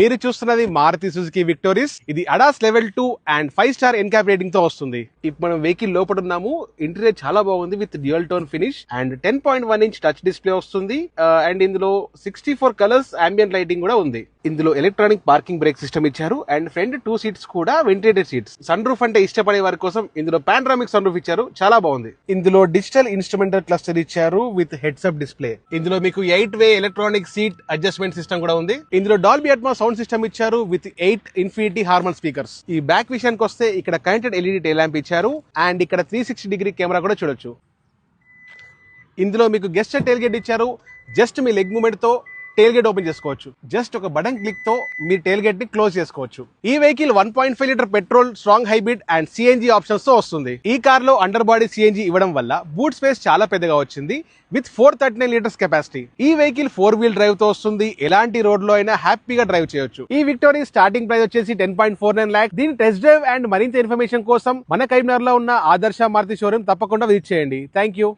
మీరు చూస్తున్నది Maruti Suzuki victories. ఇది ADAS level 2 and 5 star NCAP rating తో వస్తుంది. ఇప్పుడు మనం వెహికల్ లోపల ఉన్నాము. ఇంటీరియర్ చాలా బాగుంది with dual tone finish and 10.1 inch touch display వస్తుంది. అండ్ ఇందులో 64 కలర్స్ అంబియంట్ లైటింగ్ కూడా ఉంది. ఇందులో ఎలక్ట్రానిక్ పార్కింగ్ బ్రేక్ సిస్టమ్ ఇచ్చారు అండ్ ఫ్రంట్ 2 సీట్స్ కూడా వెంటిలేటెడ్ సీట్స్. సన్ రూఫ్ అంటే ఇష్టపడే వారి కోసం ఇందులో పానరామిక్ సన్ రూఫ్ ఇచ్చారు, చాలా బాగుంది. ఇందులో డిజిటల్ ఇన్స్ట్రుమెంటల్ క్లస్టర్ ఇచ్చారు విత్ హెడ్స్ అప్ డిస్ప్లే. ఇందులో మీకు 8-వే ఎలక్ట్రానిక్ సీట్ అడ్జస్ట్మెంట్ సిస్టమ్ కూడా ఉంది. ఇందులో డాల్బీ అట్మాస్ సౌండ్ సిస్టమ్ ఇచ్చారు విత్ 8 ఇన్ఫినిటీ హార్మన్ స్పీకర్స్. ఈ బ్యాక్ విషయానికి వస్తే ఇక్కడ కనెక్టెడ్ ఎల్ఈడి టైల్ ల్యాంప్ ఇచ్చారు అండ్ ఇక్కడ 360 డిగ్రీ కెమెరా కూడా చూడొచ్చు. ఇందులో మీకు గెస్ట్ టైల్ గేట్ ఇచ్చారు. జస్ట్ మీ లెగ్ మూవ్మెంట్ తో టైల్ గేట్ ఓపెన్ చేసుకోవచ్చు. జస్ట్ ఒక బటన్ క్లిక్ తో మీ టైల్ గేట్ ని క్లోజ్ చేసుకోవచ్చు. ఈ vehicle 1.5 litre petrol, strong hybrid and CNG options తో వస్తుంది. ఈ కార్ లో అండర్ బాడీ సిఎన్జి ఇవ్వడం వల్ల బూట్ స్పేస్ చాలా పెద్దగా వచ్చింది విత్ 439 లీటర్స్ కెపాసిటీ. ఈ వెహికల్ 4-వీల్ డ్రైవ్ తో వస్తుంది. ఎలాంటి రోడ్ లో అయినా హ్యాపీగా డ్రైవ్ చేయొచ్చు. ఈ విక్టోరీ స్టార్టింగ్ ప్రైస్ వచ్చేసి 10.49 లాక్. దీని టెస్ట్ డ్రైవ్ అండ్ మరింత ఇన్ఫర్మేషన్ కోసం మన కరీంనగర్ లో ఉన్న ఆదర్శ మారుతి షోరూమ్ తప్పకుండా విజిట్ చేయండి. Thank you.